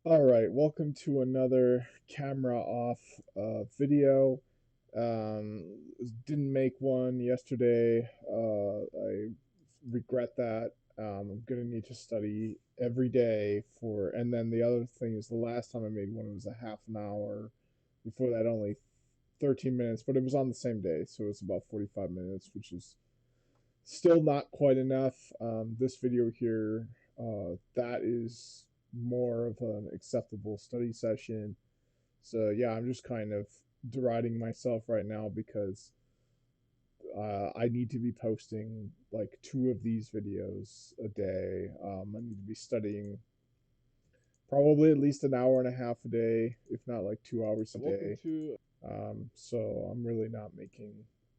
All right, welcome to another camera off video. Didn't make one yesterday. I regret that. I'm gonna need to study every day for, and then the other thing is the last time I made one was a half an hour. Before that, only 13 minutes, but it was on the same day, so it was about 45 minutes, which is still not quite enough. This video here, that is more of an acceptable study session. So yeah, I'm just kind of deriding myself right now because I need to be posting like two of these videos a day. I need to be studying probably at least an hour and a half a day, if not like 2 hours a Welcome day. to So I'm really not making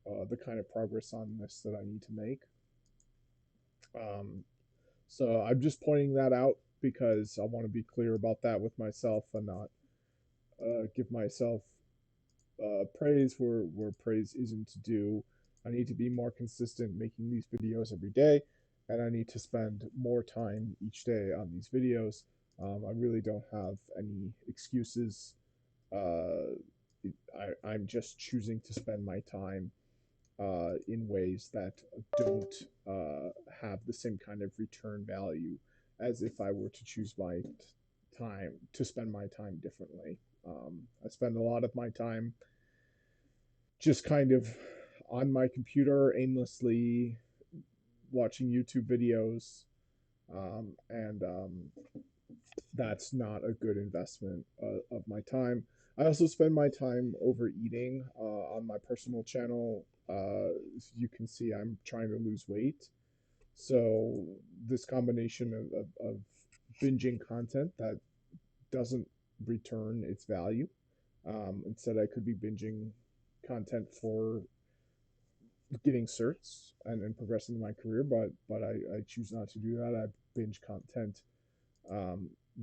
the kind of progress on this that I need to make. Um, So I'm just pointing that out because I want to be clear about that with myself and not give myself praise where praise isn't due. I need to be more consistent making these videos every day, and I need to spend more time each day on these videos. I really don't have any excuses. Uh, I'm just choosing to spend my time in ways that don't have the same kind of return value as if I were to choose my time to spend my time differently. I spend a lot of my time just kind of on my computer aimlessly watching YouTube videos, and that's not a good investment of my time. I also spend my time overeating on my personal channel. As you can see, I'm trying to lose weight. So this combination of binging content that doesn't return its value. Instead, I could be binging content for getting certs and progressing in my career, but I choose not to do that. I binge content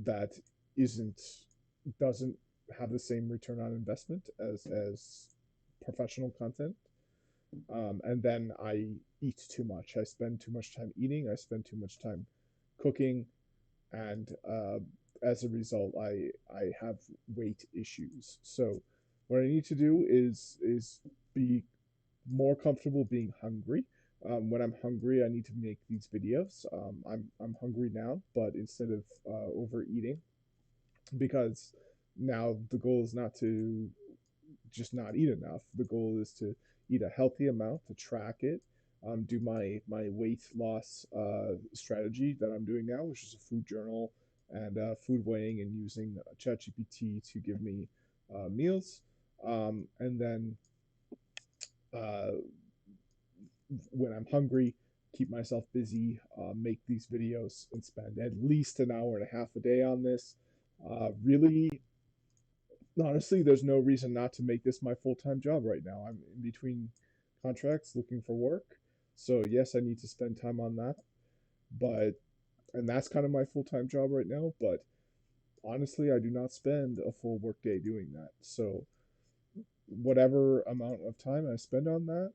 that isn't doesn't have the same return on investment as professional content. And then I eat too much. I spend too much time eating. I spend too much time cooking, and as a result, I have weight issues. So what I need to do is be more comfortable being hungry. When I'm hungry, I need to make these videos. I'm hungry now, but instead of overeating, because now the goal is not to just not eat enough. The goal is to eat a healthy amount, to track it, do my weight loss strategy that I'm doing now, which is a food journal and food weighing and using ChatGPT to give me meals, and then uh, when I'm hungry, keep myself busy, make these videos, and spend at least an hour and a half a day on this. Really, honestly, there's no reason not to make this my full time job right now. I'm in between contracts looking for work. So, yes, I need to spend time on that. But, and that's kind of my full time job right now. But honestly, I do not spend a full work day doing that. So, whatever amount of time I spend on that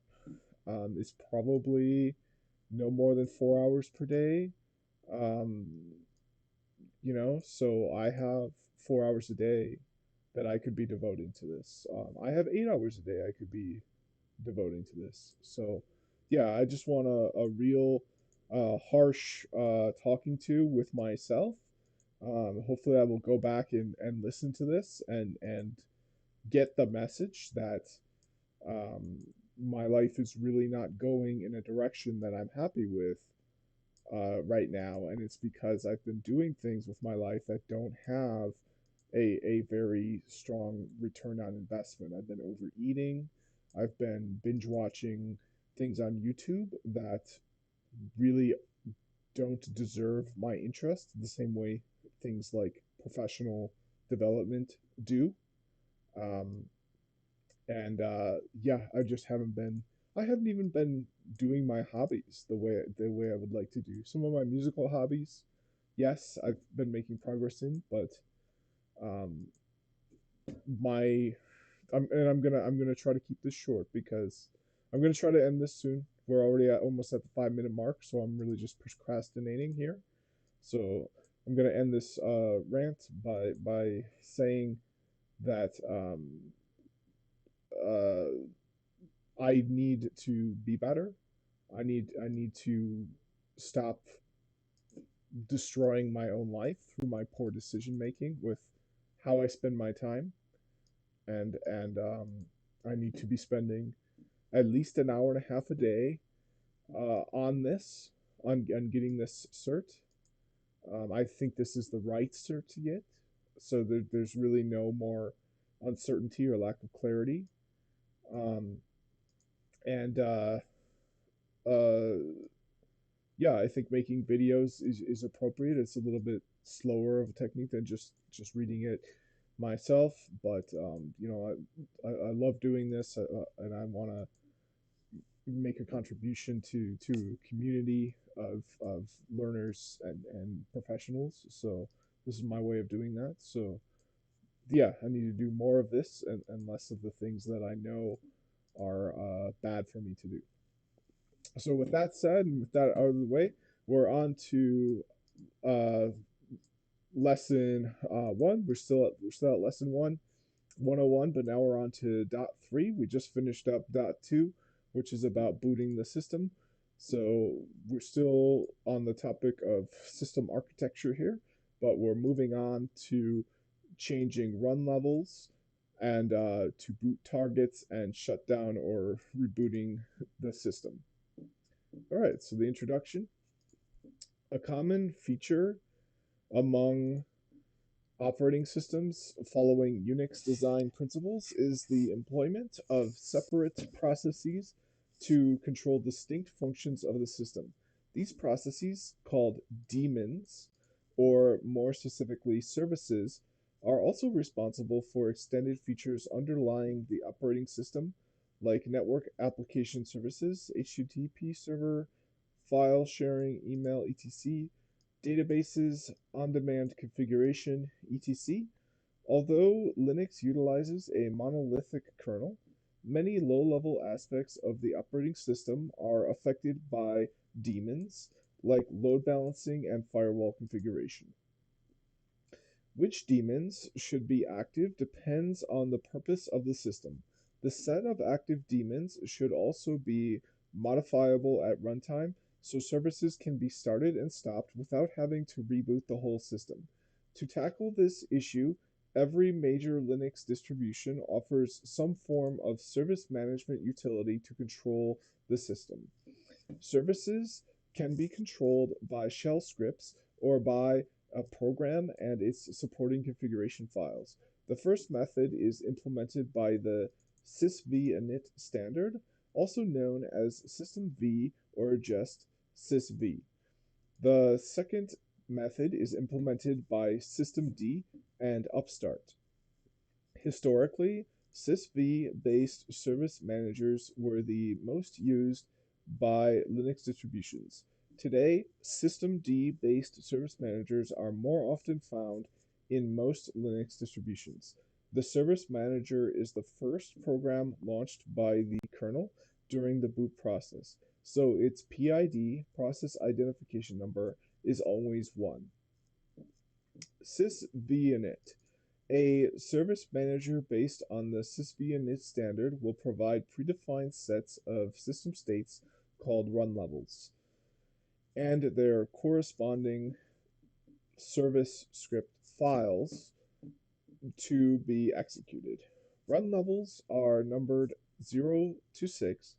is probably no more than 4 hours per day. Um, so I have 4 hours a day that I could be devoting to this. I have 8 hours a day I could be devoting to this. So, yeah, I just want a real harsh talking to with myself. Hopefully, I will go back and listen to this and get the message that um, my life is really not going in a direction that I'm happy with right now, and it's because I've been doing things with my life that don't have a very strong return on investment. I've been overeating. I've been binge watching things on YouTube that really don't deserve my interest the same way things like professional development do. Um, and yeah, I just haven't been. I haven't even been doing my hobbies the way I would like to do. Some of my musical hobbies, yes, I've been making progress in, but um, my I'm gonna try to keep this short because I'm gonna try to end this soon. We're already almost at the 5 minute mark, so I'm really just procrastinating here. So I'm going to end this rant by saying that uh, I need to be better. I need to stop destroying my own life through my poor decision making with how I spend my time, and I need to be spending at least an hour and a half a day on this, on getting this cert. I think this is the right cert to get, so there's really no more uncertainty or lack of clarity. Um, and uh, yeah, I think making videos is appropriate. It's a little bit slower of a technique than just reading it myself, but I love doing this, and I want to make a contribution to a community of learners and professionals. So this is my way of doing that. So yeah, I need to do more of this and less of the things that I know are bad for me to do. So with that said, and with that out of the way, we're on to uh, lesson one. We're still at lesson one, 101, but now we're on to dot three. We just finished up dot two, which is about booting the system. So we're still on the topic of system architecture here, but we're moving on to changing run levels and to boot targets and shut down or rebooting the system. All right, so the introduction. A common feature among operating systems following Unix design principles is the employment of separate processes to control distinct functions of the system. These processes, called daemons, or more specifically services, are also responsible for extended features underlying the operating system, like network application services, HTTP server, file sharing, email, etc., databases, on-demand configuration, etc. Although Linux utilizes a monolithic kernel, many low-level aspects of the operating system are affected by daemons, like load balancing and firewall configuration. Which daemons should be active depends on the purpose of the system. The set of active daemons should also be modifiable at runtime, so services can be started and stopped without having to reboot the whole system. To tackle this issue, every major Linux distribution offers some form of service management utility to control the system. Services can be controlled by shell scripts or by a program and its supporting configuration files. The first method is implemented by the sysvinit standard, also known as systemv or just sysv. The second method is implemented by systemd and upstart. Historically, sysv-based service managers were the most used by Linux distributions. Today, systemd-based service managers are more often found in most Linux distributions. The service manager is the first program launched by the kernel during the boot process, so its PID, process identification number, is always 1. Sysvinit. A service manager based on the sysvinit standard will provide predefined sets of system states called run levels and their corresponding service script files to be executed. Run levels are numbered 0 to 6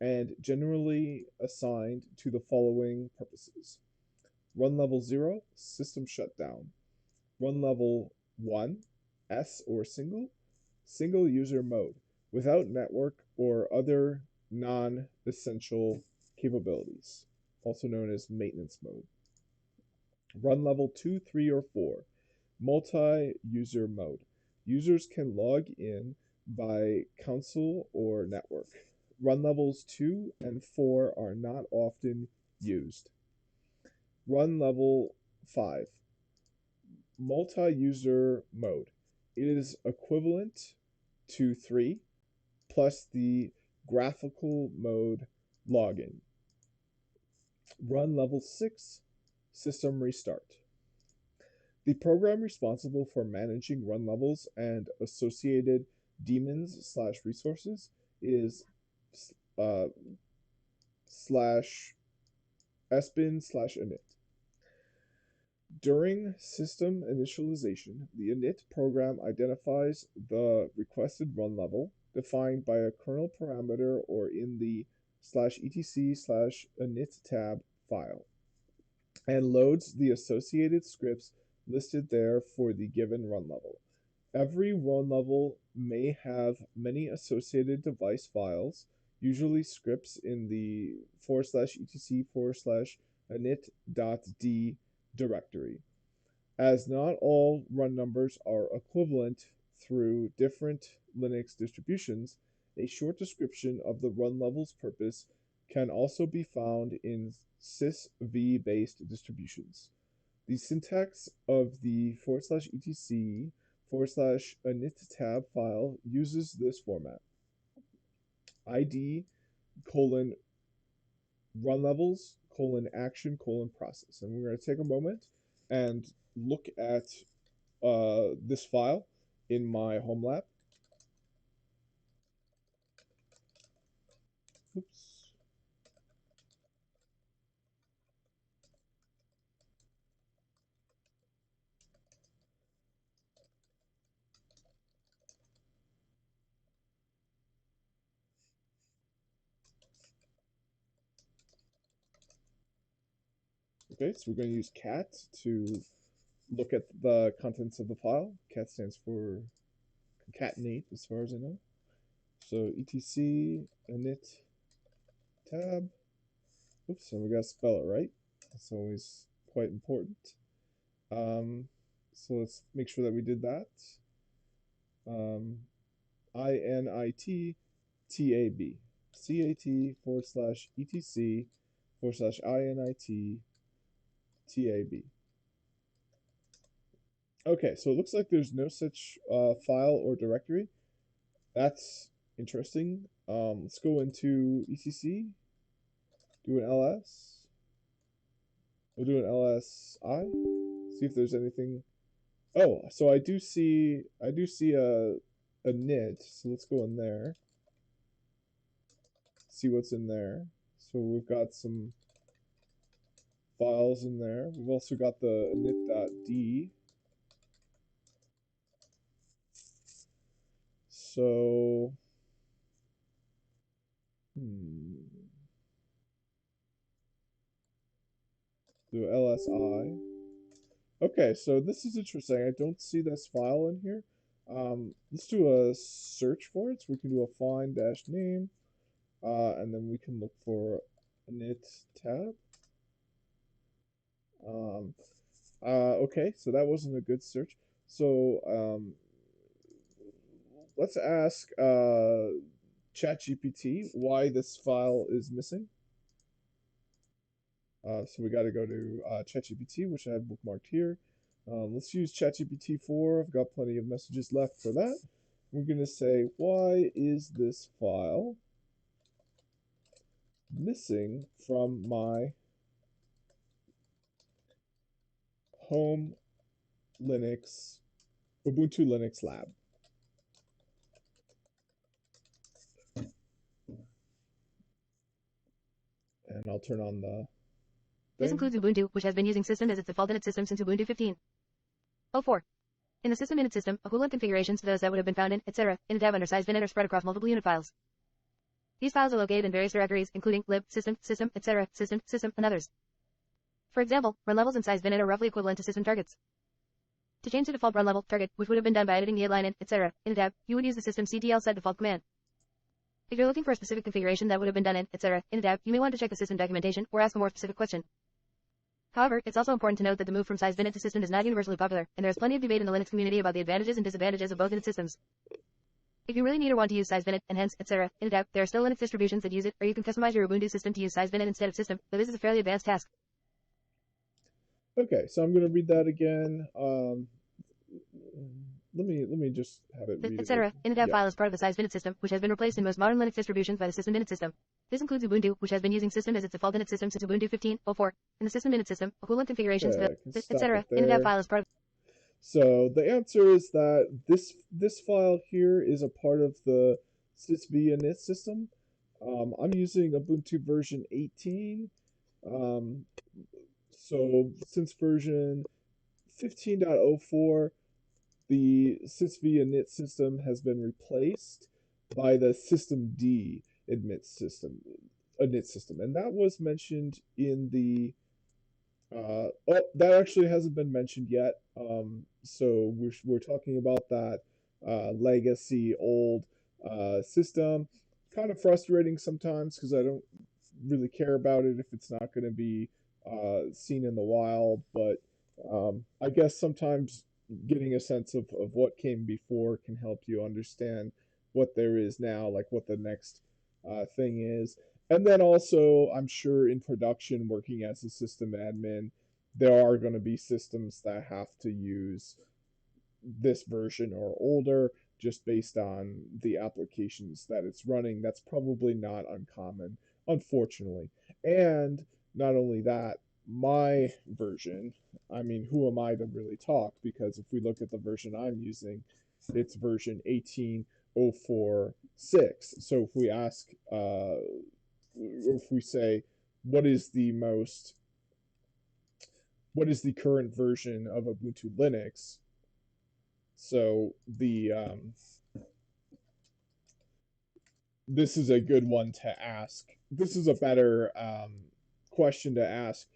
and generally assigned to the following purposes. Run level 0, system shutdown. Run level 1, S or single user mode, without network or other non-essential capabilities, also known as maintenance mode. Run level 2, 3, or 4, multi-user mode. Users can log in by console or network. Run levels 2 and 4 are not often used. Run level 5, multi-user mode. It is equivalent to 3 plus the graphical mode login. Run level 6, system restart. The program responsible for managing run levels and associated daemons/resources is uh, slash sbin/init. During system initialization, the init program identifies the requested run level, defined by a kernel parameter or in the /etc/init tab file, and loads the associated scripts listed there for the given run level. Every run level may have many associated device files, usually scripts in the /etc/init.d directory. As not all run numbers are equivalent through different Linux distributions, a short description of the run level's purpose can also be found in sysv-based distributions. The syntax of the /etc/init tab file uses this format: id colon run levels colon action colon process. And we're going to take a moment and look at this file in my home lab. Oops. Okay, so we're going to use cat to look at the contents of the file. Cat stands for concatenate, as far as I know. So etc init tab. Oops, and we got to spell it right. That's always quite important. So let's make sure that we did that. INIT TAB. CAT/etc/INIT TAB. Okay, so it looks like there's no such file or directory. That's interesting. Let's go into etc, do an ls. We'll do an lsi, see if there's anything. Oh, so I do see a init. So let's go in there, see what's in there. So we've got some files in there. We've also got the init.d. So do lsi. Okay, so this is interesting. I don't see this file in here. Let's do a search for it. So we can do a find dash name, and then we can look for init tab. Okay, so that wasn't a good search. So let's ask ChatGPT why this file is missing. So we got to go to ChatGPT, which I have bookmarked here. Let's use ChatGPT 4. I've got plenty of messages left for that. We're going to say, why is this file missing from my home Linux, Ubuntu Linux lab? And I'll turn on the This includes Ubuntu, which has been using system as its default init system since Ubuntu 15.04. In the system init system, equivalent configurations to those that would have been found in, etc., init tab under size bin are spread across multiple unit files. These files are located in various directories, including lib, system, etc., system, and others. For example, run levels and size bin are roughly equivalent to system targets. To change the default run level target, which would have been done by editing the line in, etc., init tab, you would use the systemctl set default command. If you're looking for a specific configuration that would have been done in, etc., init tab, you may want to check the system documentation or ask a more specific question. However, it's also important to note that the move from size bin to system is not universally popular, and there is plenty of debate in the Linux community about the advantages and disadvantages of both init systems. If you really need or want to use size bin and hence, etc., init tab, there are still Linux distributions that use it, or you can customize your Ubuntu system to use size bin instead of system, though this is a fairly advanced task. Okay, so I'm going to read that again. Let me just have it read etc. Init tab file is part of the size bin system, which has been replaced in most modern Linux distributions by the system init system. This includes Ubuntu, which has been using system as its default init system since Ubuntu 15.04. In the system init system, equivalent configurations to the etc. Init tab file is part of. So the answer is that this file here is a part of the sysv init system. I'm using Ubuntu version 18. Um, so since version 15.04, the sysv init system has been replaced by the systemd init system, and that was mentioned in the oh, that actually hasn't been mentioned yet. So we're talking about that legacy old system. Kind of frustrating sometimes because I don't really care about it if it's not going to be seen in the wild. But I guess sometimes getting a sense of what came before can help you understand what there is now, like what the next thing is. And then also, I'm sure in production, working as a system admin, there are going to be systems that have to use this version or older just based on the applications that it's running. That's probably not uncommon, unfortunately. And not only that, my version, I mean, who am I to really talk? Because if we look at the version I'm using, it's version 18.04.6. So if we ask, if we say, what is the most, what is the current version of Ubuntu Linux? So this is a good one to ask. This is a better question to ask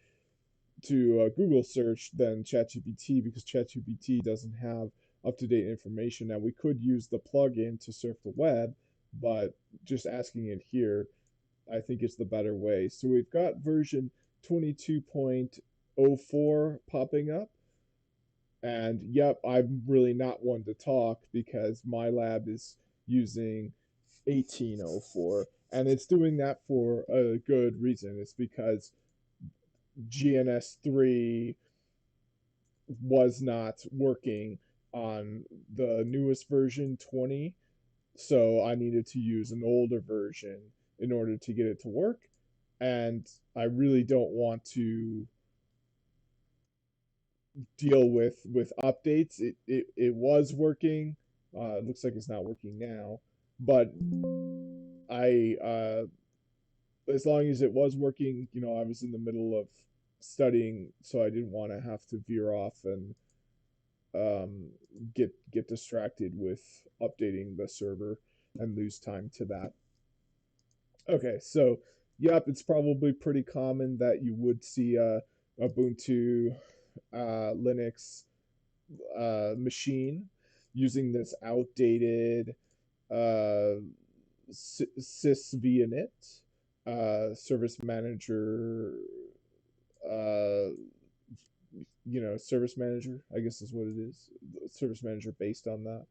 to Google search than ChatGPT because ChatGPT doesn't have up to date information. Now we could use the plugin to surf the web, but just asking it here, I think is the better way. So we've got version 22.04 popping up. And yep, I'm really not one to talk because my lab is using 1804. And it's doing that for a good reason. It's because GNS3 was not working on the newest version 20. So I needed to use an older version in order to get it to work. And I really don't want to deal with updates. It was working. It looks like it's not working now, but I as long as it was working, I was in the middle of studying, so I didn't want to have to veer off and um, get distracted with updating the server and lose time to that. Okay, so yep, it's probably pretty common that you would see a Ubuntu Linux machine using this outdated uh, sysvinit service manager. Uh, Service manager, I guess is what it is. Service manager based on that.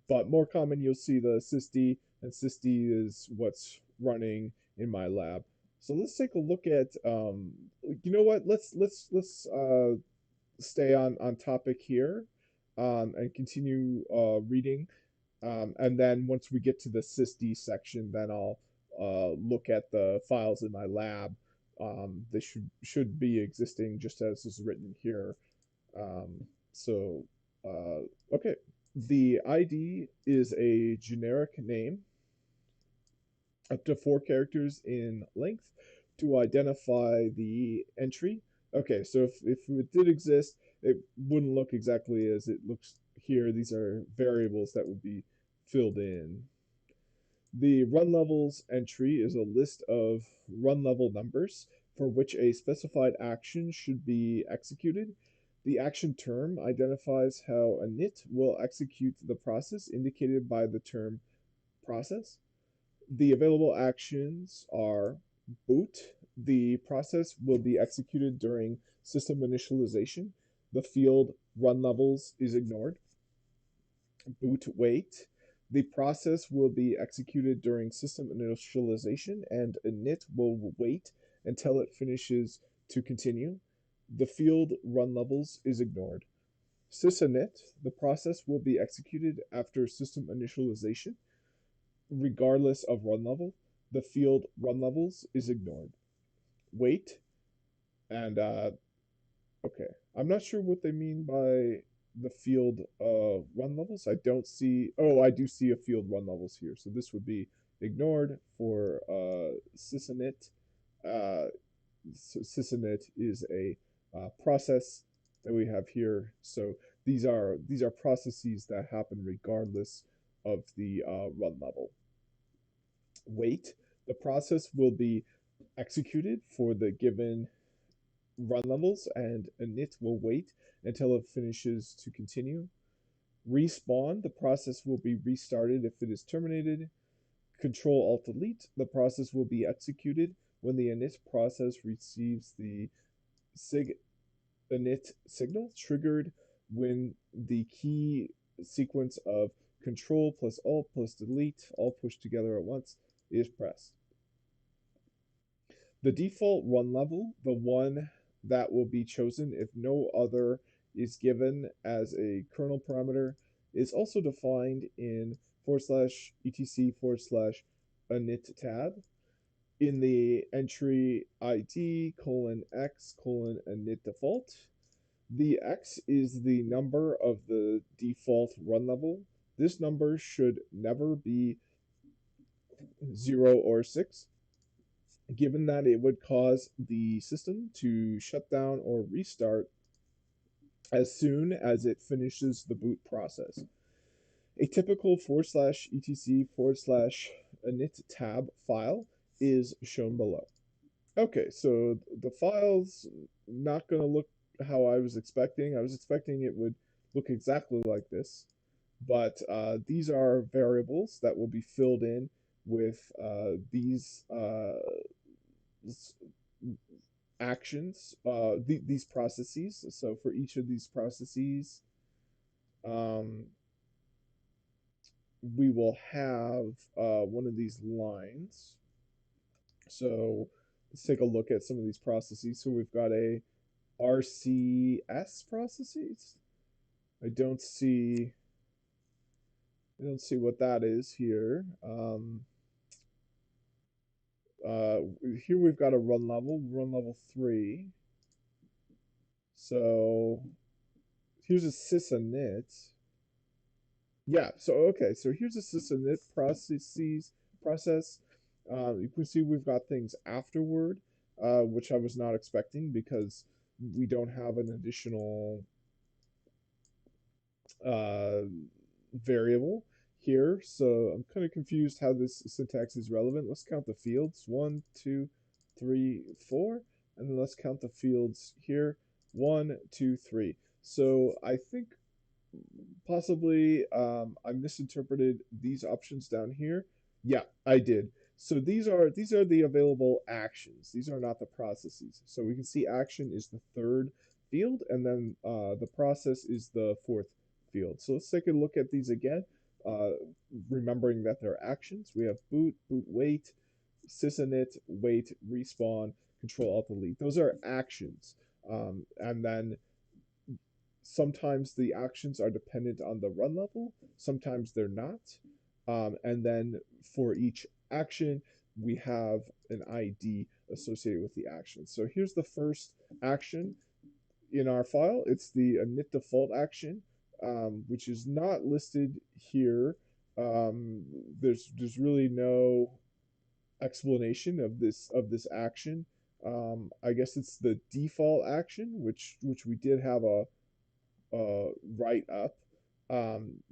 But more common, you'll see the sysd, and sysd is what's running in my lab. So let's take a look at. You know what? Let's stay on topic here, and continue reading. And then once we get to the sysd section, then I'll look at the files in my lab. They should be existing just as is written here. So okay, the ID is a generic name up to 4 characters in length to identify the entry. Okay, so if it did exist, it wouldn't look exactly as it looks here. These are variables that would be filled in. The run levels entry is a list of run level numbers for which a specified action should be executed. The action term identifies how a init will execute the process indicated by the term process. The available actions are boot. The process will be executed during system initialization. The field run levels is ignored. Boot wait. The process will be executed during system initialization and init will wait until it finishes to continue. The field run levels is ignored. Sysinit, the process will be executed after system initialization regardless of run level. The field run levels is ignored. Wait, and okay, I'm not sure what they mean by the field run levels. I don't see, oh, I do see a field run levels here. So this would be ignored for sysinit. Uh, so sysinit is a process that we have here. So these are processes that happen regardless of the run level. Wait, the process will be executed for the given run levels, and init will wait until it finishes to continue. Respawn, the process will be restarted if it is terminated. Control Alt Delete, the process will be executed when the init process receives the sig init signal triggered when the key sequence of Control plus Alt plus Delete, all pushed together at once, is pressed. The default run level, the one that will be chosen if no other is given as a kernel parameter, is also defined in /etc/init tab in the entry ID :x:"init default. The x is the number of the default run level. This number should never be 0 or 6, given that it would cause the system to shut down or restart as soon as it finishes the boot process. A typical /etc/init tab file is shown below. Okay, so the file's not going to look how I was expecting. I was expecting it would look exactly like this, but these are variables that will be filled in with these actions, these processes. So for each of these processes, um, we will have one of these lines. So let's take a look at some of these processes. So we've got a RCS processes. I don't see what that is here. Uh, Here we've got a run level 3. So here's a sysinit. Yeah, so okay, so here's a sysinit process. You can see we've got things afterward, which I was not expecting because we don't have an additional uh, variable here. So I'm kind of confused how this syntax is relevant. Let's count the fields. 1, 2, 3, 4. And then let's count the fields here. 1, 2, 3. So I think possibly I misinterpreted these options down here. Yeah, I did. So these are the available actions. These are not the processes. So we can see action is the third field, and then the process is the fourth field. So let's take a look at these again. Uh, Remembering that they're actions, we have boot, boot wait, sysinit, wait, respawn, control alt delete. Those are actions. And then sometimes the actions are dependent on the run level, sometimes they're not. And then for each action, we have an ID associated with the action. So here's the first action in our file. It's the init default action, which is not listed here. There's really no explanation of this action. I guess it's the default action, which we did have a write up.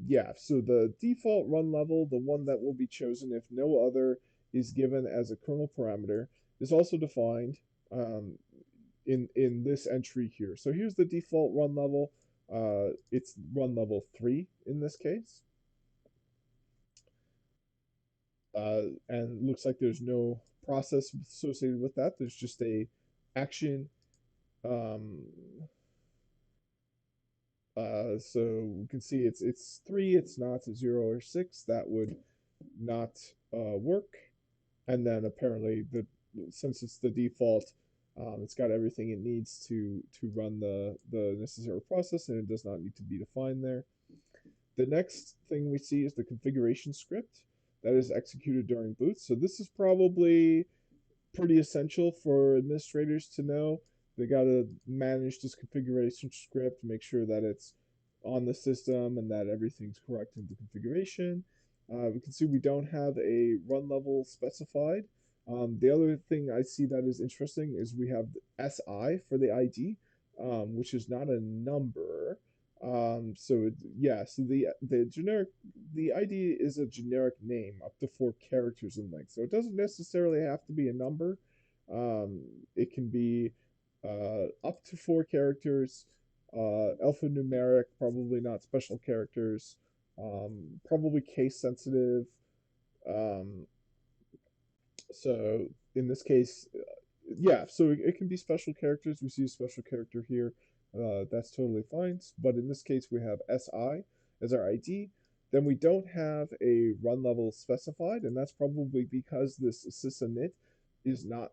Yeah, so the default run level, the one that will be chosen if no other is given as a kernel parameter, is also defined in this entry here. So here's the default run level. It's run level 3 in this case. And looks like there's no process associated with that. There's just a action. Um, so we can see it's 3, it's not 0 or 6. That would not work. And then apparently since it's the default, it's got everything it needs to run the necessary process, and it does not need to be defined there. The next thing we see is the configuration script that is executed during boot. So this is probably pretty essential for administrators to know. They got to manage this configuration script, make sure that it's on the system and that everything's correct in the configuration. We can see we don't have a run level specified. The other thing I see that is interesting is we have SI for the ID, which is not a number. Yeah, so the ID is a generic name up to 4 characters in length. So it doesn't necessarily have to be a number. Um, it can be up to 4 characters, alphanumeric, probably not special characters, probably case sensitive. Um, so in this case, yeah, so it can be special characters. We see a special character here. That's totally fine. But in this case, we have SI as our ID. Then we don't have a run level specified, and that's probably because this sysinit is not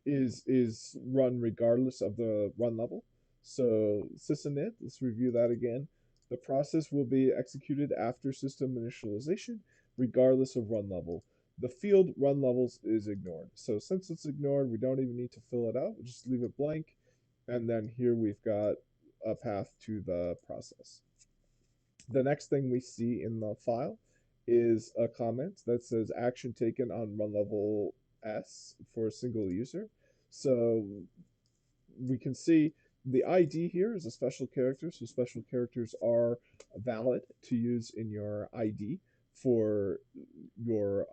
is run regardless of the run level. So sysinit, let's review that again. The process will be executed after system initialization, regardless of run level. The field run levels is ignored. So since it's ignored, we don't even need to fill it out. We'll just leave it blank. And then here we've got a path to the process. The next thing we see in the file is a comment that says action taken on run level S for a single user. So we can see the ID here is a special character, so special characters are valid to use in your ID for your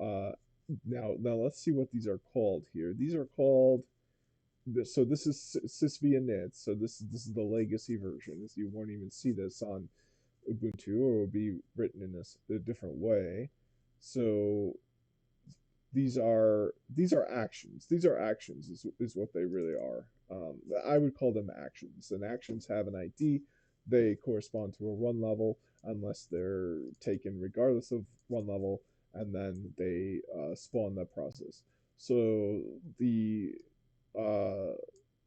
now let's see what these are called here. These are called so this is sysv init, so this is the legacy version. As you won't even see this on Ubuntu, or it will be written in a different way. So these are actions. These are actions is what they really are. I would call them actions. And actions have an ID. They correspond to a run level unless they're taken regardless of run level, and then they spawn that process. So the uh,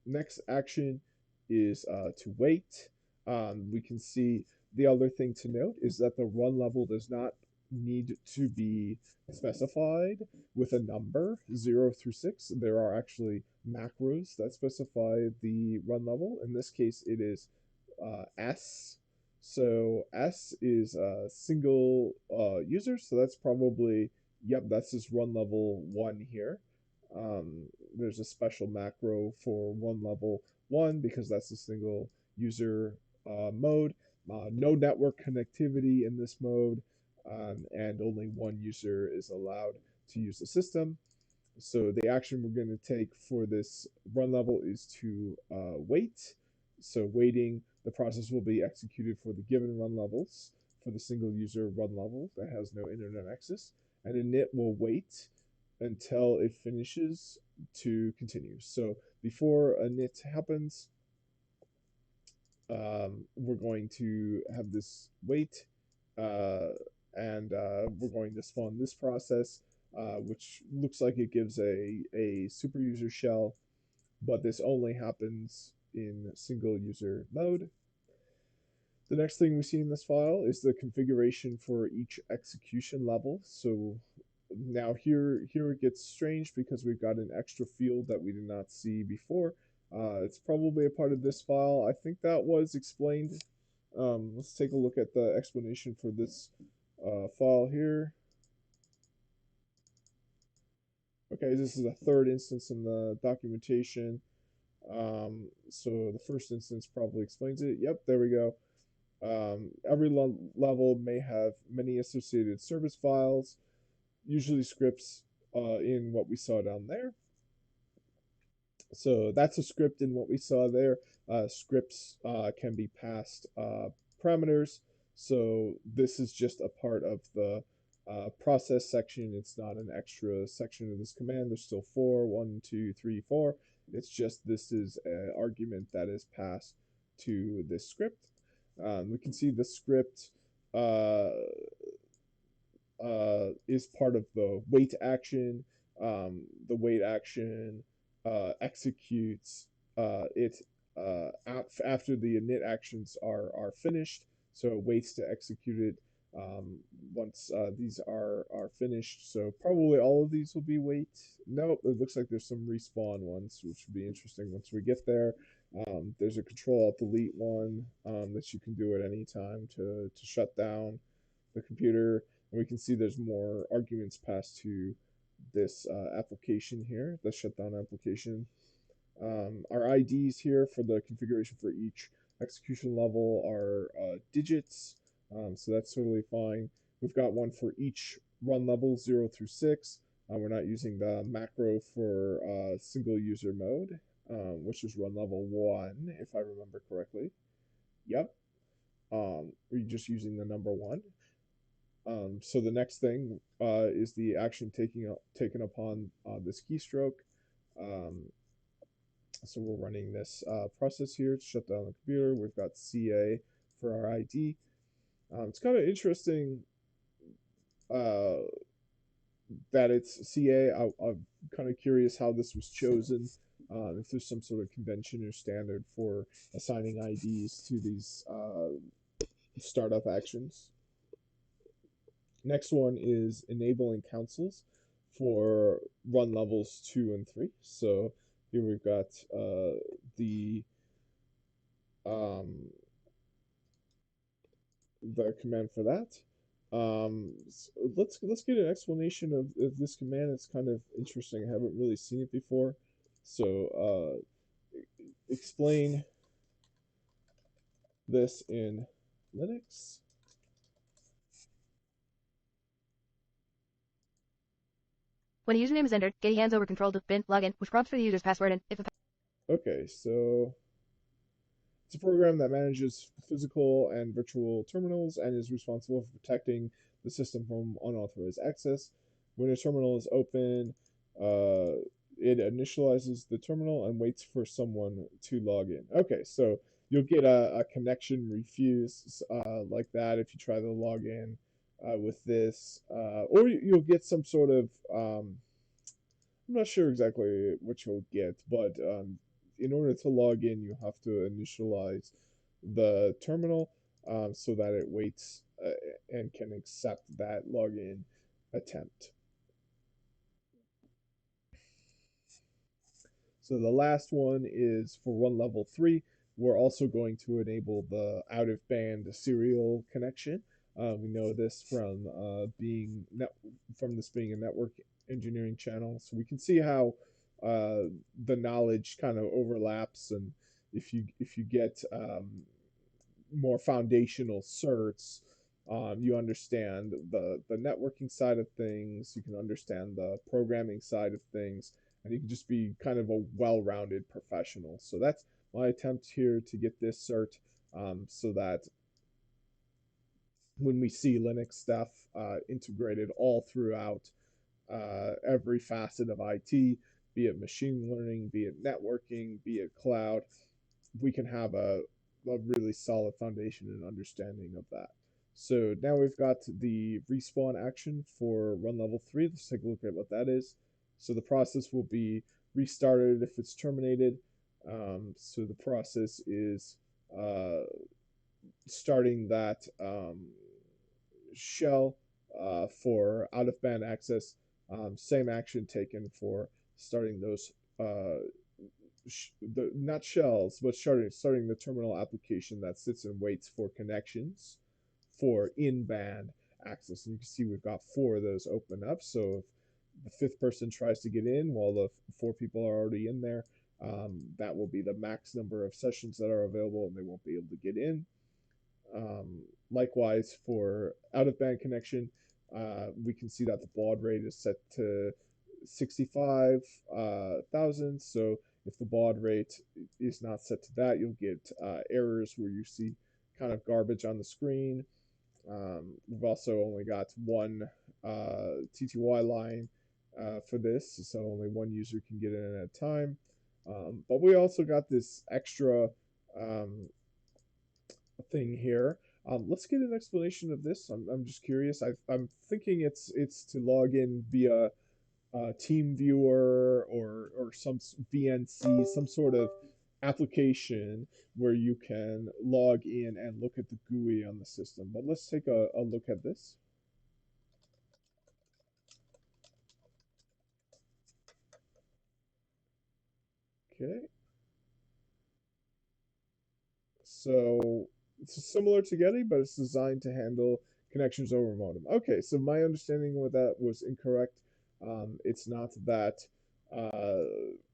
next action is to wait. We can see the other thing to note is that the run level does not need to be specified with a number 0 through 6. There are actually macros that specify the run level. In this case, it is S. So S is a single user. So that's probably, yep, that's just run level 1 here. There's a special macro for run level 1 because that's a single user mode. No network connectivity in this mode, and only one user is allowed to use the system. So the action we're going to take for this run level is to wait. So waiting, the process will be executed for the given run levels for the single user run level that has no internet access, and init will wait until it finishes to continue. So before init happens, we're going to have this wait, uh, and we're going to spawn this process, which looks like it gives a super user shell, but this only happens in single user mode. The next thing we see in this file is the configuration for each execution level. So now here it gets strange because we've got an extra field that we did not see before. It's probably a part of this file. I think that was explained. Let's take a look at the explanation for this file here. Okay, this is a third instance in the documentation. So the first instance probably explains it. Yep, there we go. Every level may have many associated service files, usually scripts in what we saw down there. So that's a script in what we saw there. Scripts can be passed parameters. So this is just a part of the process section. It's not an extra section of this command. There's still 4, 1, 2, 3, 4. It's just this is an argument that is passed to this script. We can see the script is part of the wait action. The wait action executes it after the init actions are finished. So it waits to execute it once these are finished. So probably all of these will be wait. No, it looks like there's some respawn ones, which would be interesting once we get there. There's a Control Alt Delete one that you can do at any time to shut down the computer. And we can see there's more arguments passed to this application here, the shutdown application. Our IDs here for the configuration for each execution level are digits, so that's totally fine. We've got one for each run level 0 through 6. We're not using the macro for single user mode, which is run level 1, if I remember correctly. Yep. We're just using the number 1. So the next thing is the action taken upon this keystroke. Um, so we're running this process here to shut down the computer. We've got CA for our ID. It's kind of interesting uh, that it's CA. I'm kind of curious how this was chosen. If there's some sort of convention or standard for assigning IDs to these startup actions. Next one is enabling councils for run levels 2 and 3. So here we've got the um, the command for that. So let's get an explanation of this command. It's kind of interesting. I haven't really seen it before. So explain this in Linux. When a username is entered, Getty hands over control to bin login, which prompts for the user's password and if a Okay, so it's a program that manages physical and virtual terminals and is responsible for protecting the system from unauthorized access. When a terminal is open, uh, it initializes the terminal and waits for someone to log in. Okay, so you'll get a connection refuse like that if you try to log in with this, or you'll get some sort of I'm not sure exactly what you'll get, but in order to log in, you have to initialize the terminal so that it waits and can accept that login attempt. So the last one is for run level 3. We're also going to enable the out of band serial connection. We know this from from this being a network engineering channel, so we can see how the knowledge kind of overlaps, and if you get more foundational certs, you understand the networking side of things, you can understand the programming side of things, and you can just be kind of a well-rounded professional. So that's my attempt here to get this cert, so that when we see Linux stuff integrated all throughout every facet of IT, be it machine learning, be it networking, be it cloud, we can have a really solid foundation and understanding of that. So now we've got the respawn action for run level 3. Let's take a look at what that is. So the process will be restarted if it's terminated. So the process is uh, starting that shell for out of band access. Same action taken for starting those not shells, but starting the terminal application that sits and waits for connections for in-band access. And you can see we've got 4 of those open up. So if the 5th person tries to get in while the 4 people are already in there, that will be the max number of sessions that are available, and they won't be able to get in. Likewise, for out-of-band connection, we can see that the baud rate is set to 65,000. So if the baud rate is not set to that, you'll get errors where you see kind of garbage on the screen. We've also only got one TTY line for this, so only one user can get in at a time. But we also got this extra um, thing here. Let's get an explanation of this. I'm just curious. I'm thinking it's to log in via Team Viewer or some VNC, some sort of application where you can log in and look at the GUI on the system. But let's take a look at this. Okay. So it's similar to Getty, but it's designed to handle connections over modem. Okay, so my understanding of that was incorrect. It's not that uh,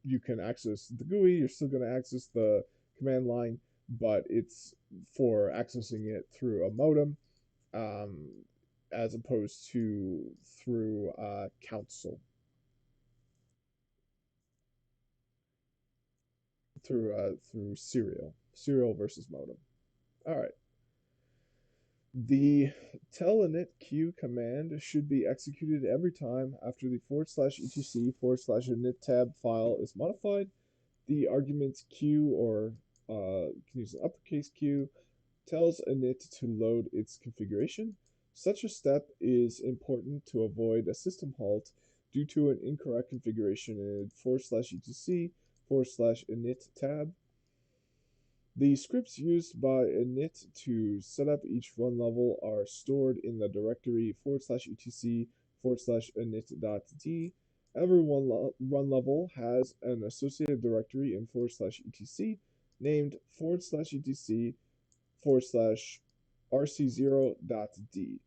you can access the GUI, you're still going to access the command line, but it's for accessing it through a modem, um, as opposed to through console, through serial versus modem. All right. The telnet q command should be executed every time after the /etc/init tab file is modified. The argument q, or you can use an uppercase q, tells init to load its configuration. Such a step is important to avoid a system halt due to an incorrect configuration in /etc/init tab. The scripts used by init to set up each run level are stored in the directory /etc/init.d. Every run level has an associated directory in /etc named /etc/rc0.d,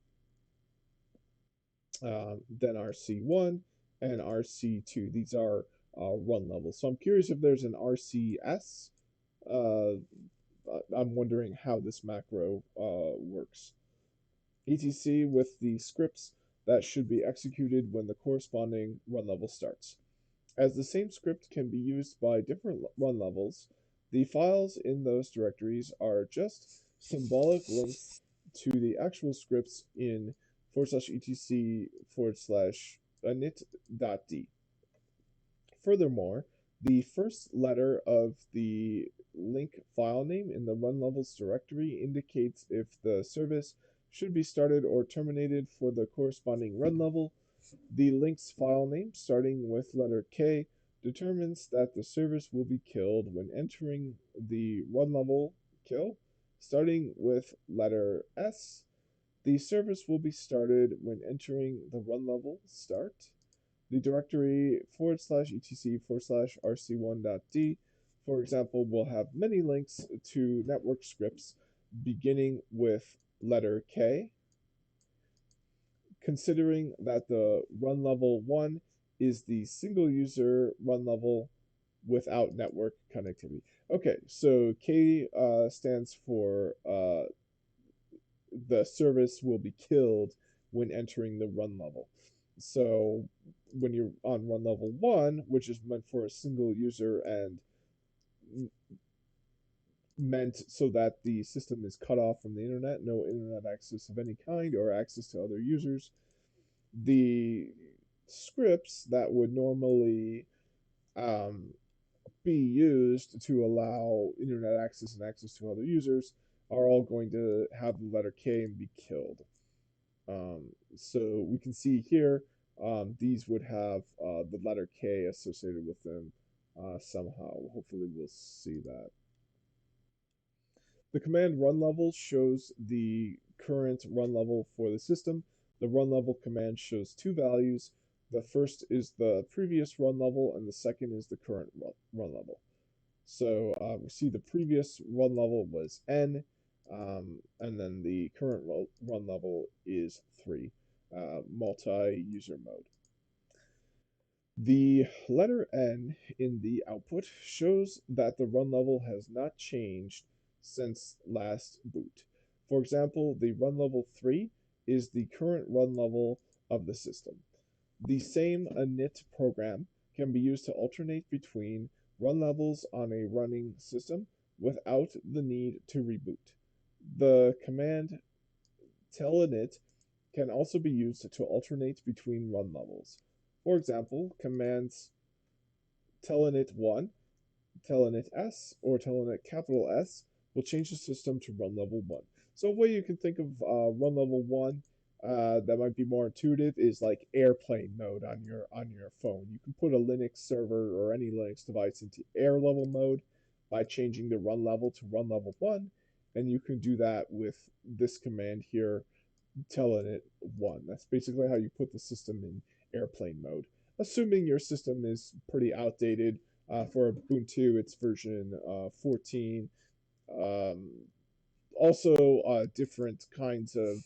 then RC1 and RC2. These are run levels. So I'm curious if there's an RCS. Uh, I'm wondering how this macro works. etc with the scripts that should be executed when the corresponding run level starts. As the same script can be used by different run levels, the files in those directories are just symbolic links to the actual scripts in /etc/init.d. Furthermore, the first letter of the link file name in the run levels directory indicates if the service should be started or terminated for the corresponding run level. The link's file name, starting with letter K, determines that the service will be killed when entering the run level kill. Starting with letter S, the service will be started when entering the run level start. The directory /etc/rc1.d, for example, will have many links to network scripts beginning with letter K, considering that the run level 1 is the single user run level without network connectivity. Okay, so K stands for the service will be killed when entering the run level. So when you're on run level 1, which is meant for a single user and meant so that the system is cut off from the internet, no internet access of any kind or access to other users, the scripts that would normally um, be used to allow internet access and access to other users are all going to have the letter K and be killed. So we can see here, these would have the letter K associated with them somehow. Hopefully we'll see that. The command run level shows the current run level for the system. The run level command shows two values. The first is the previous run level, and the second is the current run level. So we see the previous run level was N, and then the current run level is 3, multi-user mode. The letter N in the output shows that the run level has not changed since last boot. For example, the run level 3 is the current run level of the system. The same init program can be used to alternate between run levels on a running system without the need to reboot. The command tellinit can also be used to alternate between run levels. For example, commands tellinit1, tellinit s, or tellinit capital S will change the system to run level 1. So a way you can think of run level 1 that might be more intuitive is like airplane mode on your phone. You can put a Linux server or any Linux device into air level mode by changing the run level to run level 1, and you can do that with this command here, tellinit1. That's basically how you put the system in airplane mode. Assuming your system is pretty outdated, for Ubuntu, it's version 14. Also, different kinds of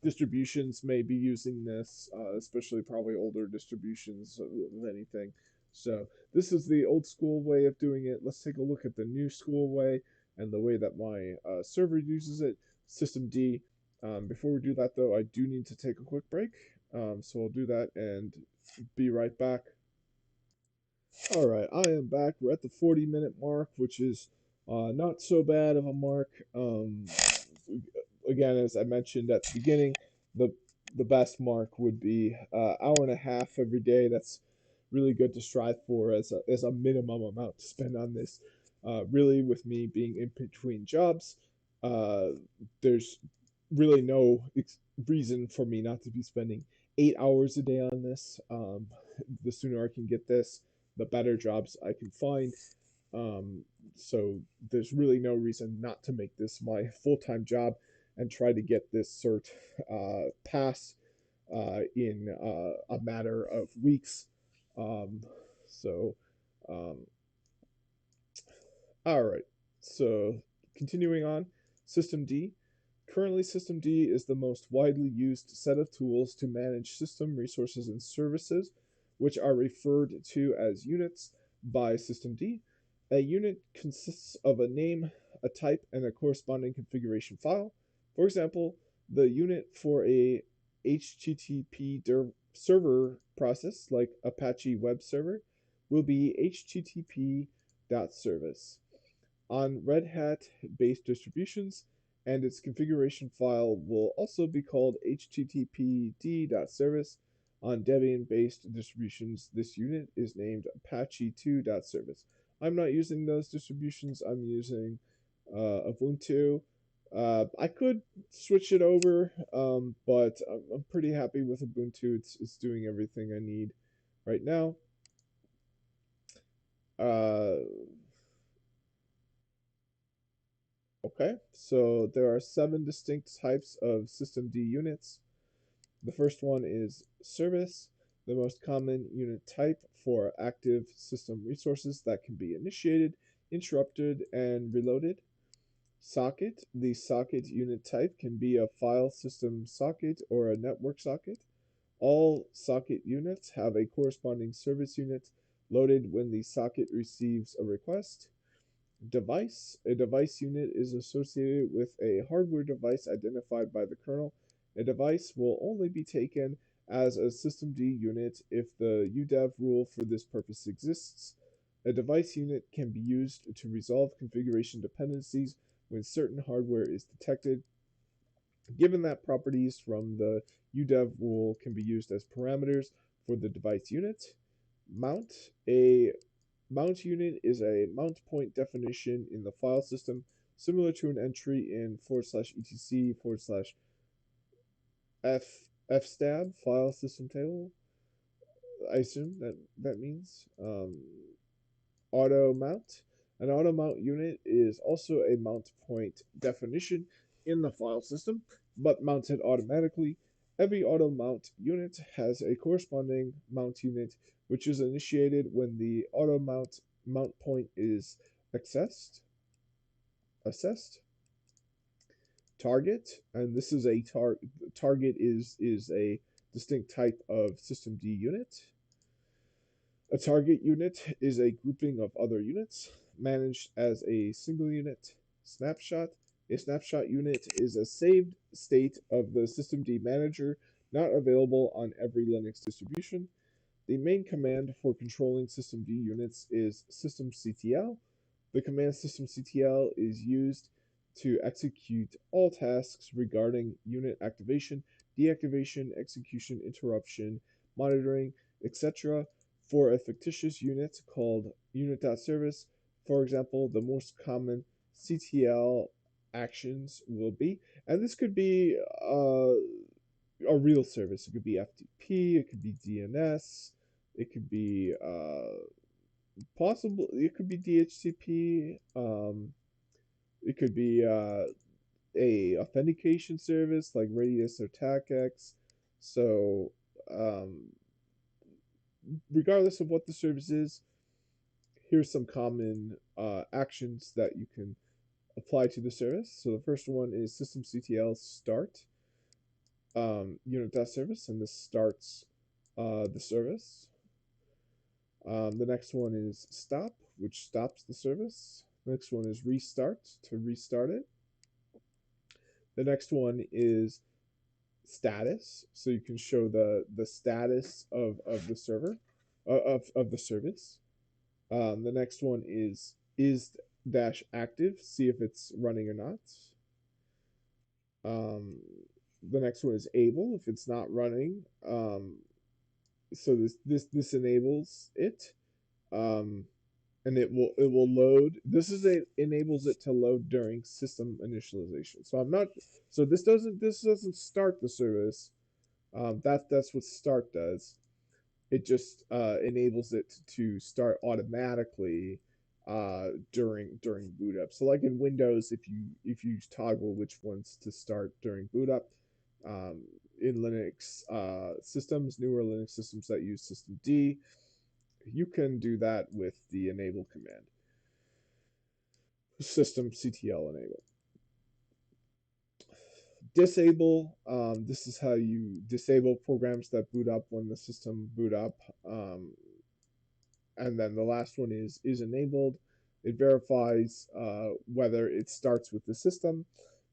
distributions may be using this, especially probably older distributions of anything. So this is the old school way of doing it. Let's take a look at the new school way and the way that my server uses it, System D. Before we do that, though, I do need to take a quick break. So I'll do that and be right back. All right, I am back. We're at the 40-minute mark, which is not so bad of a mark. Again, as I mentioned at the beginning, the the best mark would be hour and a half every day. That's really good to strive for as a minimum amount to spend on this. Really, with me being in between jobs, uh, there's really no reason for me not to be spending 8 hours a day on this. The sooner I can get this, the better jobs I can find. Um, so there's really no reason not to make this my full-time job and try to get this cert pass in a matter of weeks. Um, so, um, all right. So continuing on, System D. Currently, System D is the most widely used set of tools to manage system resources and services, which are referred to as units by System D. A unit consists of a name, a type, and a corresponding configuration file. For example, the unit for a HTTP server process, like Apache web server, will be http.service. On Red Hat based distributions, and its configuration file will also be called httpd.service. On Debian based distributions, this unit is named Apache2.service. I'm not using those distributions, I'm using Ubuntu. I could switch it over, but I'm pretty happy with Ubuntu. It's doing everything I need right now. Uh, Okay, so there are 7 distinct types of System D units. The first one is service, the most common unit type for active system resources that can be initiated, interrupted, and reloaded. Socket, the socket unit type can be a file system socket or a network socket. All socket units have a corresponding service unit loaded when the socket receives a request. Device. A device unit is associated with a hardware device identified by the kernel. A device will only be taken as a systemd unit if the UDEV rule for this purpose exists. A device unit can be used to resolve configuration dependencies when certain hardware is detected, given that properties from the UDEV rule can be used as parameters for the device unit. Mount. A mount unit is a mount point definition in the file system, similar to an entry in /etc /f fstab file system table. I assume that means auto mount. An auto mount unit is also a mount point definition in the file system, but mounted automatically. Every auto mount unit has a corresponding mount unit, which is initiated when the auto mount point is accessed, assessed. Target, and this is a target is a distinct type of systemd unit. A target unit is a grouping of other units managed as a single unit. Snapshot. A snapshot unit is a saved state of the systemd manager not available on every Linux distribution. The main command for controlling systemd units is systemctl. The command systemctl is used to execute all tasks regarding unit activation, deactivation, execution, interruption, monitoring, etc. for a fictitious unit called unit.service. For example, the most common CTL actions will be, and this could be a real service. It could be FTP, it could be DNS, it could be possible. It could be DHCP. It could be a authentication service like Radius or TACX. So, um, regardless of what the service is, here's some common actions that you can apply to the service. So the first one is systemctl start unit.service, and this starts the service. The next one is stop, which stops the service. The next one is restart to restart it. The next one is status, so you can show the status of the server of the service. The next one is dash active, see if it's running or not. Um, the next one is able if it's not running. So this enables it, um, and it will load. This is it enables it to load during system initialization. So I'm not. So this doesn't start the service. That's what start does. It just enables it to start automatically during boot up. So like in Windows, if you toggle which ones to start during boot up, um, in Linux systems, newer Linux systems that use systemd, you can do that with the enable command. Systemctl enable. Disable. This is how you disable programs that boot up when the system boot up. And then the last one is enabled. It verifies whether it starts with the system.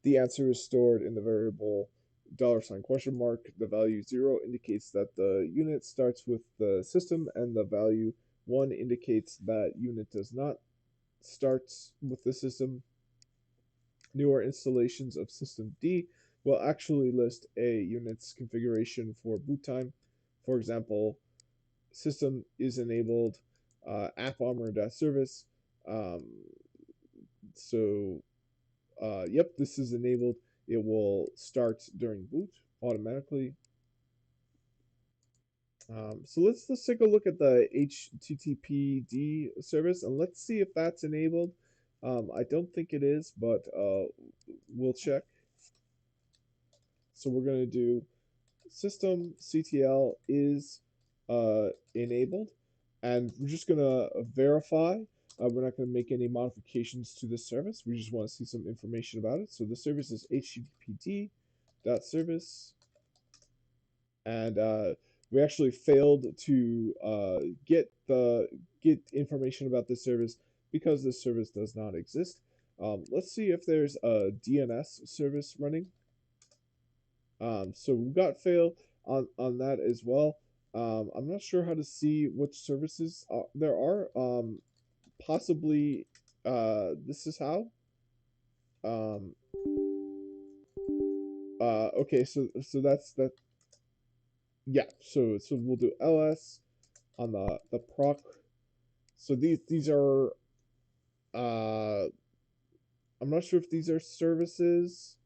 The answer is stored in the variable $? The value 0 indicates that the unit starts with the system, and the value 1 indicates that unit does not start with the system. Newer installations of systemd will actually list a unit's configuration for boot time. For example, system is enabled AppArmor.service. Um, so, yep, this is enabled. It will start during boot automatically. So let's take a look at the HTTPD service, and let's see if that's enabled. I don't think it is, but we'll check. So we're going to do systemctl is enabled, and we're just going to verify. We're not going to make any modifications to this service. We just want to see some information about it. So the service is httpd.service, and we actually failed to get information about this service because this service does not exist. Let's see if there's a DNS service running. So we got fail on that as well. I'm not sure how to see which services there are. Possibly this is how. Um, okay, so that's that. Yeah, so we'll do ls on the proc. So these are uh, I'm not sure if these are services.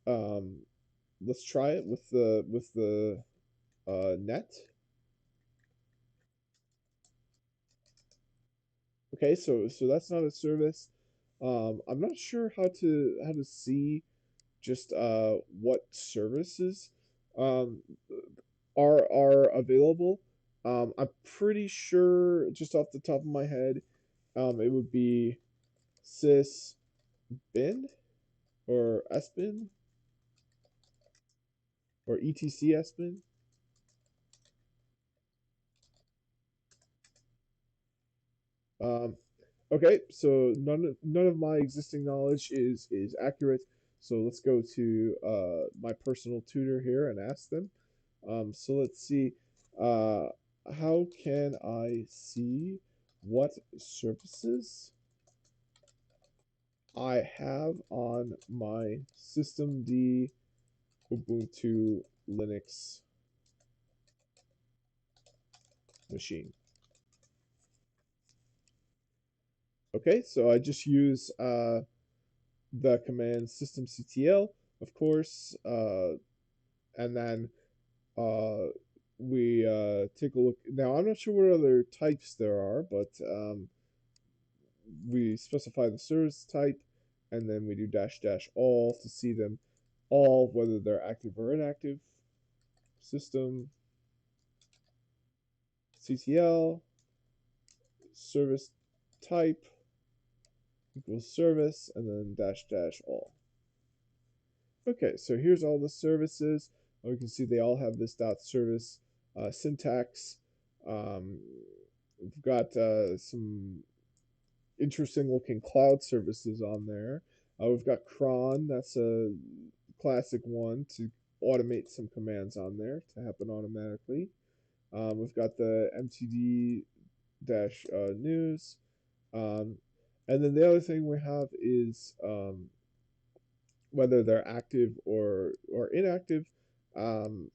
Um, let's try it with the net. Okay, so that's not a service. I'm not sure how to see just what services um, are available. I'm pretty sure just off the top of my head, it would be sysbin or sbin or etc sbin. Um, okay, so none of my existing knowledge is accurate. So let's go to my personal tutor here and ask them. So let's see. Uh, how can I see what services I have on my systemd Ubuntu Linux machine? Okay, so I just use the command systemctl, of course, and then uh, we take a look. Now, I'm not sure what other types there are, but we specify the service type, and then we do dash dash all to see them all, whether they're active or inactive. System, CTL, service type, equals service, and then dash dash all. Okay, so here's all the services. We can see they all have this dot service syntax. Um, we've got some interesting looking cloud services on there. We've got cron, that's a classic one to automate some commands on there to happen automatically. We've got the mtd dash news. Um, and then the other thing we have is whether they're active or inactive. Um,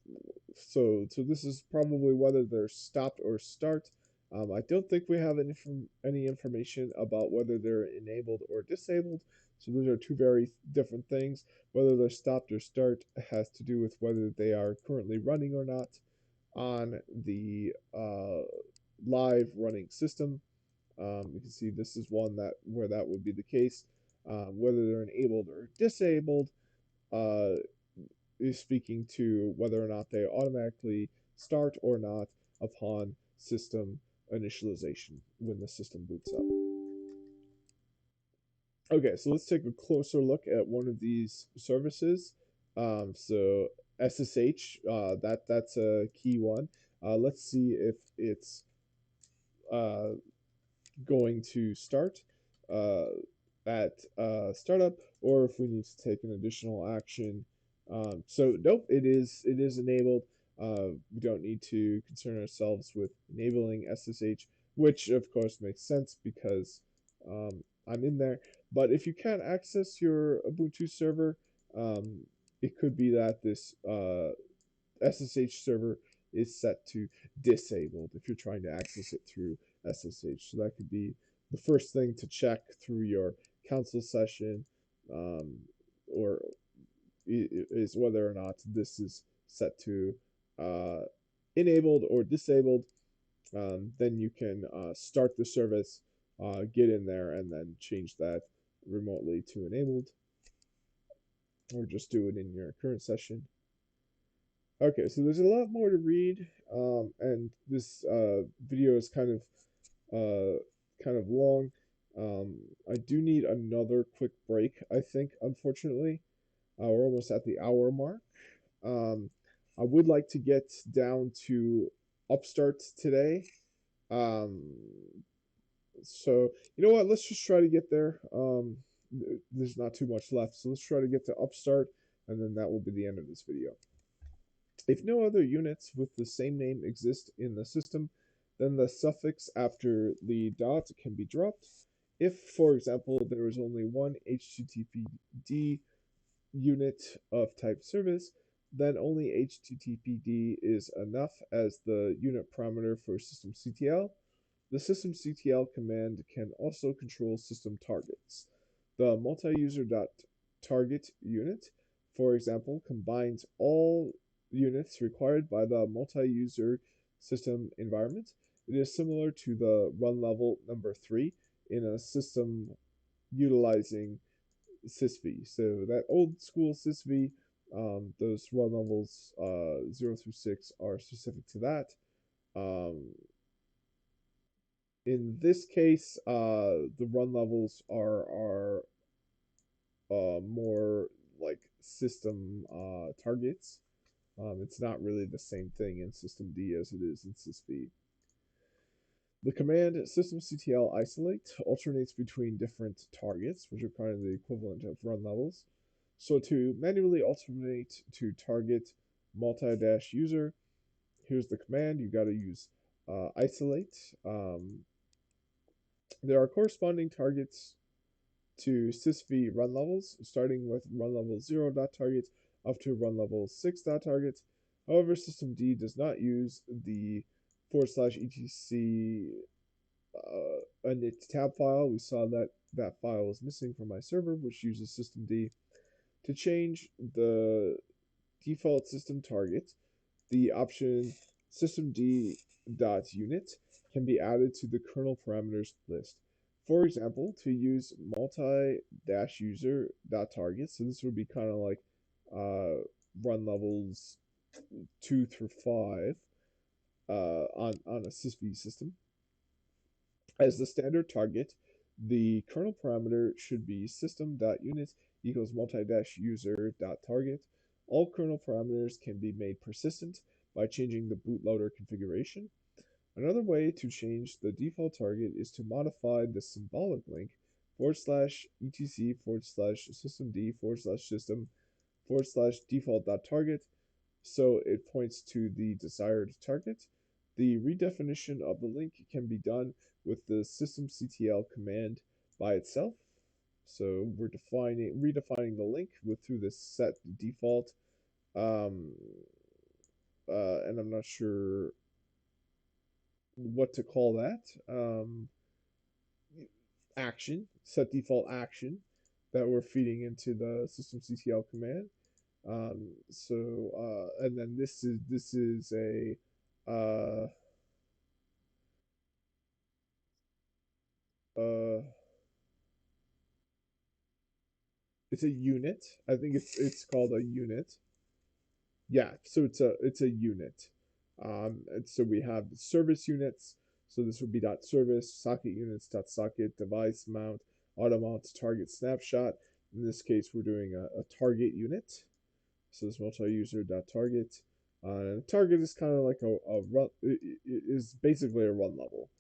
so this is probably whether they're stopped or start. I don't think we have any information about whether they're enabled or disabled. So those are two very different things. Whether they're stopped or start has to do with whether they are currently running or not on the live running system. You can see this is one that where that would be the case. Whether they're enabled or disabled uh, is speaking to whether or not they automatically start or not upon system initialization when the system boots up. Okay, so let's take a closer look at one of these services. So SSH, that's a key one. Let's see if it's uh, going to start uh, at startup, or if we need to take an additional action. So nope, it is enabled. We don't need to concern ourselves with enabling SSH, which of course makes sense because I'm in there. But if you can't access your Ubuntu server, um, it could be that this SSH server is set to disabled if you're trying to access it through SSH. So that could be the first thing to check through your council session, um, or is whether or not this is set to uh, enabled or disabled. Then you can start the service, get in there, and then change that remotely to enabled, or just do it in your current session. Okay, so there's a lot more to read, and this video is kind of long. Um, I do need another quick break, I think, unfortunately. We're almost at the hour mark. Um, I would like to get down to Upstart today. Um, so, you know what? Let's just try to get there. There's not too much left, so let's try to get to Upstart, and then that will be the end of this video. If no other units with the same name exist in the system, then the suffix after the dot can be dropped. If, for example, there is only one HTTPD unit of type service, then only HTTPD is enough as the unit parameter for systemctl. The systemctl command can also control system targets. The multi-user.target unit, for example, combines all units required by the multi-user system environment. It is similar to the run level number 3 in a system utilizing sysv. So that old school sysv, those run levels 0 through 6 are specific to that. Um, in this case, the run levels are more like system targets. It's not really the same thing in systemd as it is in sysv. The command systemctl isolate alternates between different targets, which are kind of the equivalent of run levels. So to manually alternate to target multi-user, here's the command. You got to use isolate. There are corresponding targets to sysv run levels, starting with run level 0 dot targets up to run level 6 dot targets. However, systemd does not use the /etc init tab file. We saw that that file was missing from my server, which uses systemd. To change the default system target, the option systemd.unit can be added to the kernel parameters list. For example, to use multi-user.target, so this would be kind of like run levels 2 through 5 on a sysv system. As the standard target, The kernel parameter should be system.unit equals multi-user.target. All kernel parameters can be made persistent by changing the bootloader configuration. Another way to change the default target is to modify the symbolic link /etc /systemd /system /default.target so it points to the desired target. The redefinition of the link can be done with the systemctl command by itself. So we're redefining the link through this set default, um, and I'm not sure what to call that. Action, set default action that we're feeding into the systemctl command. And then this is a uh, uh, it's a unit. I think it's called a unit. Yeah, so it's a unit. And so we have service units. So this would be dot service, socket units, dot socket, device mount, auto mount, target snapshot. In this case, we're doing a target unit. So this multi-user dot target. And target is kind of like a run, is basically a run level.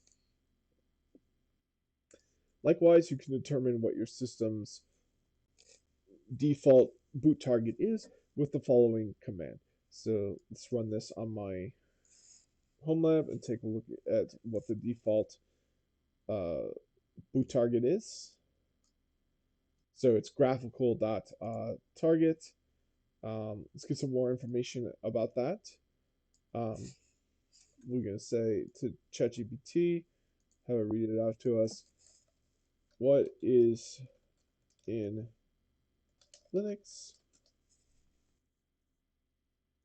Likewise, you can determine what your system's default boot target is with the following command. So let's run this on my home lab and take a look at what the default uh, boot target is. So it's graphical.target. Let's get some more information about that. Um, we're going to say to ChatGPT, have it read it out to us. What is in Linux?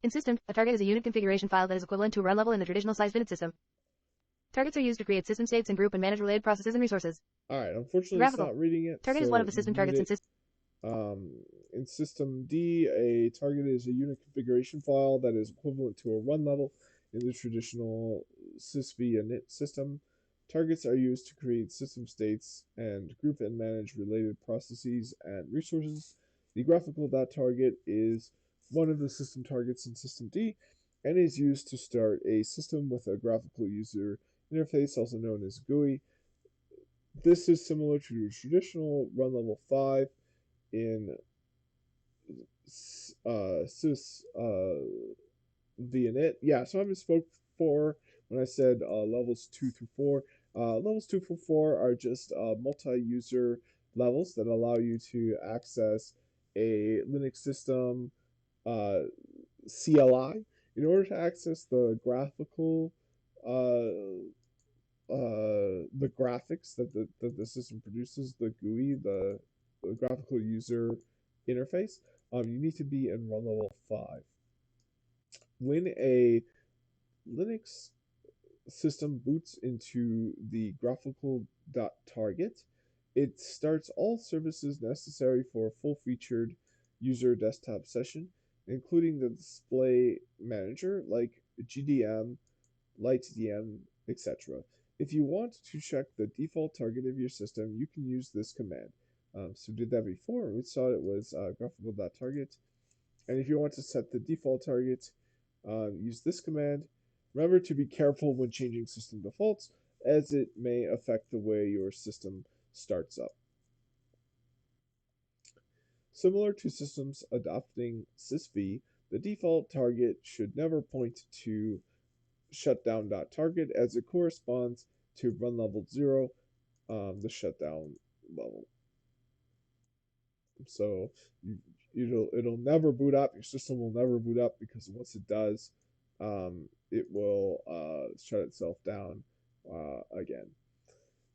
In system, a target is a unit configuration file that is equivalent to a run level in the traditional size-binit system. Targets are used to create system states and group and manage related processes and resources. All right, unfortunately, it's Graphical. not reading it, Target is one of so the system mute targets in it. system. In system D, a target is a unit configuration file that is equivalent to a run level in the traditional sysv init system. Targets are used to create system states and group and manage related processes and resources. The graphical target is one of the system targets in system D and is used to start a system with a graphical user interface, also known as GUI. This is similar to traditional run level 5 in sys init. Yeah, so I misspoke before when I said levels 2 through 4. Levels 2 through 4 are just multi-user levels that allow you to access a Linux system uh, CLI. In order to access the graphical the graphics that the system produces, the GUI, the graphical user interface, you need to be in run level 5. When a Linux system boots into the graphical.target, it starts all services necessary for a full-featured user desktop session, including the display manager like GDM, LightDM, etc. If you want to check the default target of your system, you can use this command. So we did that before. We saw it was graphical.target. And if you want to set the default target, use this command. Remember to be careful when changing system defaults, as it may affect the way your system starts up. Similar to systems adopting sysv, the default target should never point to shutdown.target as it corresponds to run level 0, the shutdown level. So it'll never boot up. Your system will never boot up because once it does, it will shut itself down again.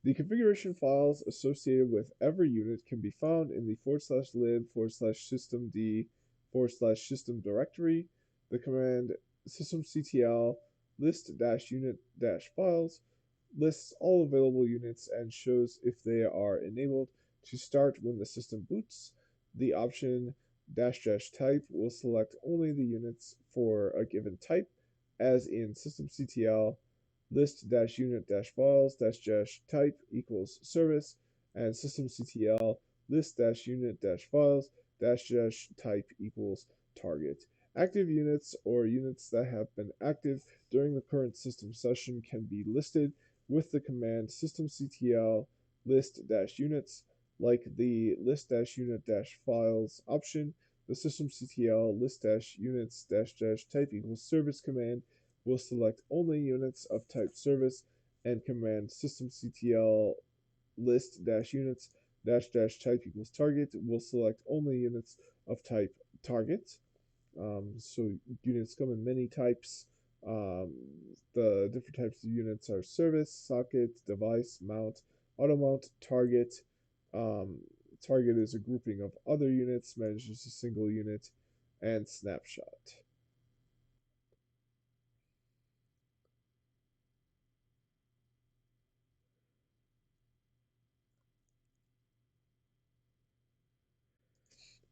The configuration files associated with every unit can be found in the /lib/systemd/system directory. The command systemctl list-unit-files lists all available units and shows if they are enabled to start when the system boots. The option --type will select only the units for a given type, as in systemctl list-unit-files-type equals service, and systemctl list-unit-files dash type equals target. Active units or units that have been active during the current system session can be listed with the command systemctl list-units, like the list-unit-files option. The systemctl list-units-type equals service command will select only units of type service, and command systemctl list-units type equals target will select only units of type target. So units come in many types. Um, the different types of units are service, socket, device, mount, auto mount, target. Um, target is a grouping of other units, managed as a single unit, and snapshot.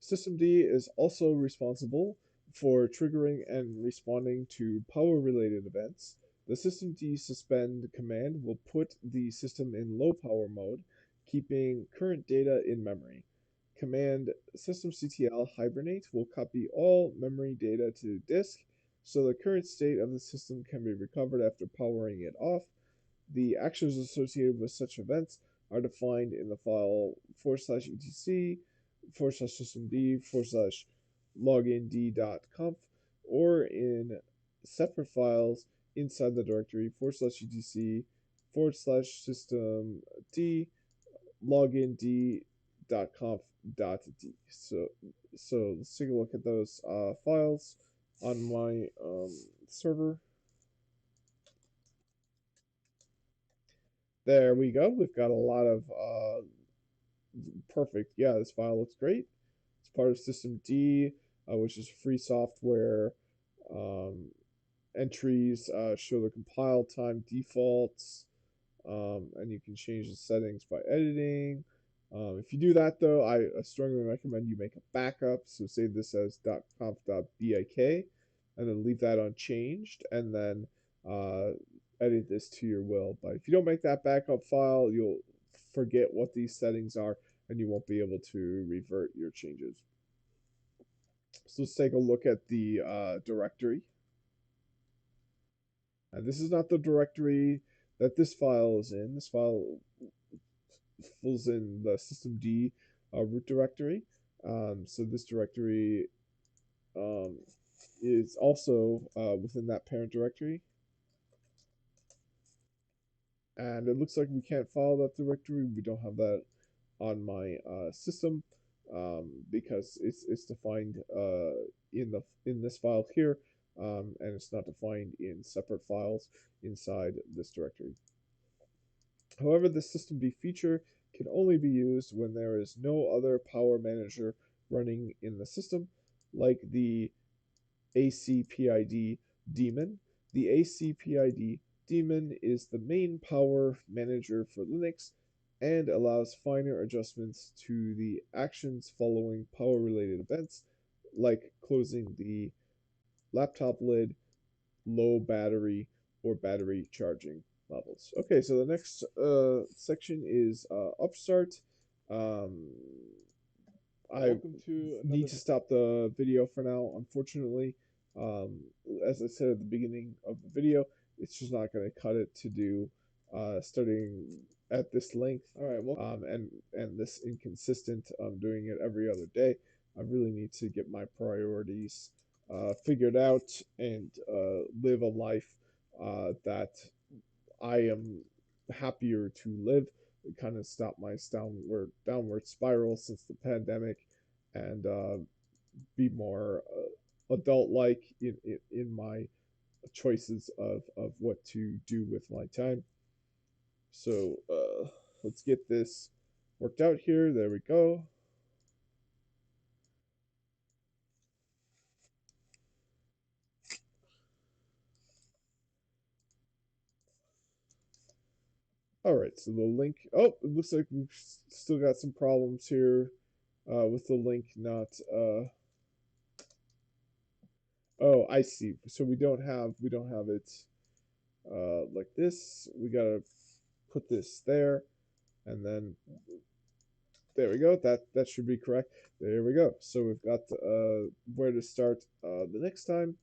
Systemd is also responsible for triggering and responding to power-related events. The systemd suspend command will put the system in low power mode, keeping current data in memory. Command systemctl hibernate will copy all memory data to disk, so the current state of the system can be recovered after powering it off. The actions associated with such events are defined in the file /etc /systemd /login_d.conf, or in separate files inside the directory /etc /systemd login_d.conf.d. So let's take a look at those files on my server. There we go. We've got a lot of perfect. Yeah, this file looks great. It's part of systemd, which is free software. Um, Entries show the compile time defaults, and you can change the settings by editing. If you do that, though, I strongly recommend you make a backup. So save this as .conf.bik, and then leave that unchanged, and then uh, edit this to your will. But if you don't make that backup file, you'll forget what these settings are, and you won't be able to revert your changes. So let's take a look at the directory. And this is not the directory that this file is in. This file is in the systemd root directory. So this directory um, is also within that parent directory. And it looks like we can't follow that directory. We don't have that on my system because it's defined in this file here, and it's not defined in separate files inside this directory. However, the systemd feature can only be used when there is no other power manager running in the system, like the ACPID daemon. The ACPID daemon is the main power manager for Linux and allows finer adjustments to the actions following power-related events, like closing the laptop lid, low battery, or battery charging levels. Okay, so the next section is Upstart. Um, I need to stop the video for now, unfortunately. Um, as I said at the beginning of the video, it's just not going to cut it to do starting at this length. All right, well, and this inconsistent doing it every other day. I really need to get my priorities figured out and live a life that I am happier to live. It kind of stopped my downward spiral since the pandemic, and be more adult like in my choices of what to do with my time. So let's get this worked out here. There we go. All right, so the link. Oh, it looks like we've still got some problems here with the link not. Oh, I see. So we don't have it like this. We gotta put this there, and then there we go. That should be correct. There we go. So we've got where to start the next time.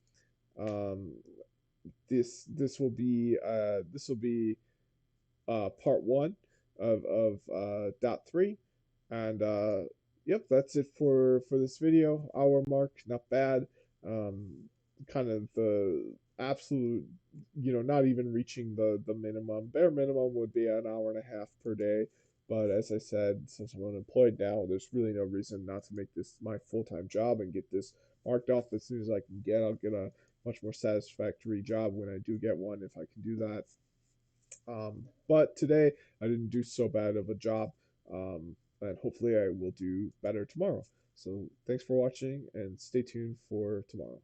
Um, this will be part one of dot three, and yep, that's it for this video. Hour mark, not bad. Um, kind of the absolute, not even reaching the minimum. Bare minimum would be an hour and a half per day. But as I said, since I'm unemployed now, there's really no reason not to make this my full-time job and get this marked off as soon as I can get. I'll get a much more satisfactory job when I do get one if I can do that. But today I didn't do so bad of a job, and hopefully I will do better tomorrow. So thanks for watching and stay tuned for tomorrow.